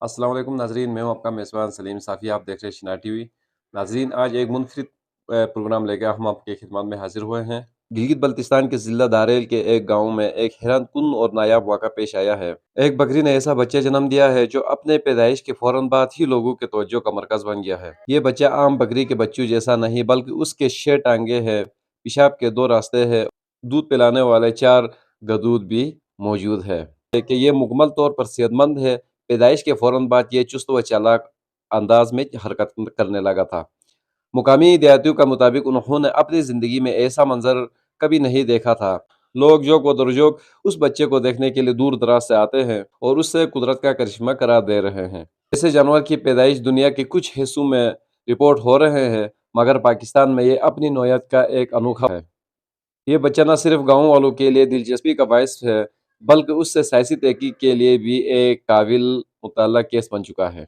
अस्सलाम वालेकुम नाज़रीन, मैं हूं आपका मेज़बान सलीम साफ़ी। आप देख रहे हैं शिना टीवी। नाज़रीन, आज एक मुनफ़रिद प्रोग्राम लेकर हम आपकी खिदमत में हाज़िर हुए हैं। गिलगित बल्तिस्तान के ज़िला दारेल के एक गाँव में एक हैरानकुन और नायाब वाक़ा पेश आया है। एक बकरी ने ऐसा बच्चा जन्म दिया है जो अपने पैदाइश के फ़ौरन बाद ही लोगों के तवज्जो का मरकज़ बन गया है। ये बच्चा आम बकरी के बच्चों जैसा नहीं बल्कि उसके 6 टाँगें हैं, पेशाब के 2 रास्ते हैं, दूध पिलाने वाले 4 गदूद भी मौजूद है। कि ये मुकम्मल तौर पर सेहतमंद है। पैदाइश के फ़ौरन बाद ये चुस्त व चालाक अंदाज में हरकत करने लगा था। मुकामी देहातियों का मुताबिक उन्होंने अपनी ज़िंदगी में ऐसा मंज़र कभी नहीं देखा था। लोग जोक व दुर्जोक उस बच्चे को देखने के लिए दूर दराज से आते हैं और उससे कुदरत का करिश्मा करार दे रहे हैं। ऐसे जानवर की पैदाइश दुनिया के कुछ हिस्सों में रिपोर्ट हो रहे हैं, मगर पाकिस्तान में ये अपनी नौयत का एक अनोखा है। ये बच्चा न सिर्फ गाँव वालों के लिए दिलचस्पी का बायस है, बल्कि उससे सियासी तहकीक के लिए भी एक काबिल मुतल्लक़ केस बन चुका है।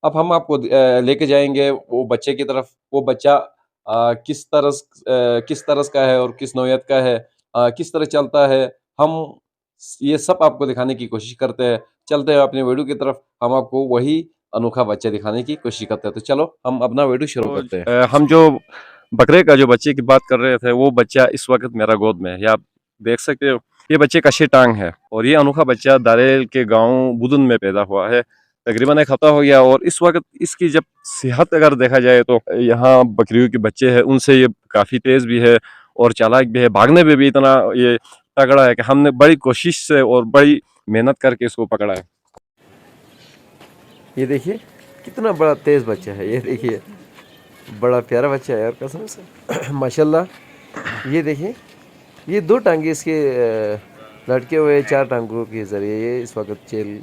अब हम आपको लेके जाएँगे वो बच्चे की तरफ। वो बच्चा किस तरस का है और किस नौयत का है, किस तरह चलता है, हम ये सब आपको दिखाने की कोशिश करते हैं। चलते हैं अपनी वीडियो की तरफ, हम आपको वही अनोखा बच्चा दिखाने की कोशिश करते हैं। तो चलो हम अपना वीडियो शुरू करते हैं। हम जो बकरे का जो बच्चे की बात कर रहे थे, वो बच्चा इस वक़्त मेरा गोद में है। ये आप देख सकते हो, ये बच्चे का 6 टाँग है और ये अनोखा बच्चा दारेल के गाँव बुदुन में पैदा हुआ है। तकरीबन 1 हफ़्ता हो गया और इस वक़्त इसकी जब सेहत अगर देखा जाए तो यहाँ बकरियों के बच्चे हैं, उनसे ये काफ़ी तेज़ भी है और चालाक भी है। भागने में भी इतना ये तगड़ा है कि हमने बड़ी कोशिश से और बड़ी मेहनत करके इसको पकड़ा है। ये देखिए कितना बड़ा तेज़ बच्चा है। ये देखिए बड़ा प्यारा बच्चा है यार, कसम से माशाल्लाह। ये देखिए, ये 2 टांगे इसके लटके हुए 4 टांगों के ज़रिए ये इस वक्त चल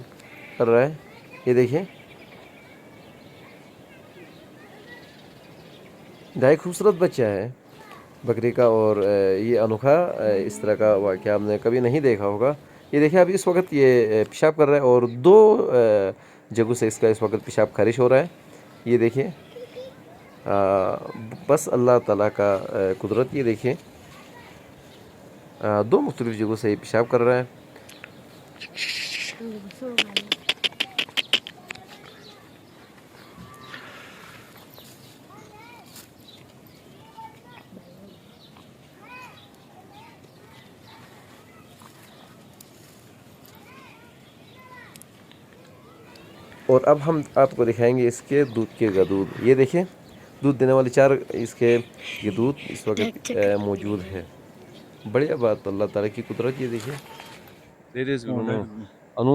कर रहा है। ये देखिए, ढाई खूबसूरत बच्चा है बकरी का और ये अनोखा इस तरह का वाक़या आपने कभी नहीं देखा होगा। ये देखिए अभी इस वक्त ये पेशाब कर रहा है और 2 जगहों से इसका इस वक्त पेशाब खारिज हो रहा है। ये देखिए, बस अल्लाह ताला का कुदरत। ये देखिए, 2 मुख्तलिफ जगहों से ये पेशाब कर रहा है। और अब हम आपको दिखाएंगे इसके दूध के गदूद। ये देखिए, दूध देने वाले 4 इसके ये दूध इस वक्त मौजूद है। बढ़िया बात, अल्लाह ताला की कुदरत। ये देखिए अनु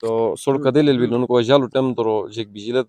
तो सोड़ कदे लेल बिन उनको जालो टम तो जेक बिजिलत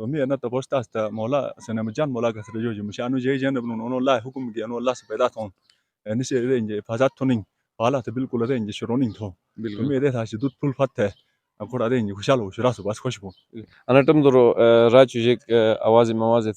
तो मी अना तबस्ता हस्ता मौला सनमजान मौला का सरे जो मुशानु जे जन बनो नो ला हुकुम के नो ला से पैदा थोन निसे रेंज फाजात थोनिंग वाला तो बिल्कुल रेंज शरोनिंग थो तो मी रे था दूध फुल फत है अकोड़ा रेंज खुशालो शरासो बस खुशबू अना टम तो राजू जेक आवाज मवाज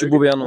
चुबु बयानो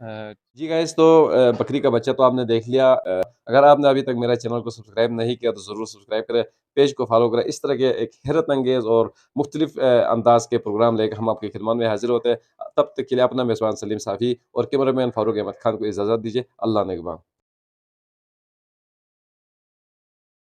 जी गाइस, तो बकरी का बच्चा तो आपने देख लिया। अगर आपने अभी तक मेरा चैनल को सब्सक्राइब नहीं किया तो ज़रूर सब्सक्राइब करें, पेज को फॉलो करें। इस तरह के एक हैरत अंगेज़ और मुख्तलिफ अंदाज के प्रोग्राम लेकर हम आपकी खिदमत में हाजिर होते हैं। तब तक के लिए अपना मेज़बान सलीम साफ़ी और कैमरामैन फ़ारूक अहमद खान को इजाज़त दीजिए। अल्लाह निगहबान।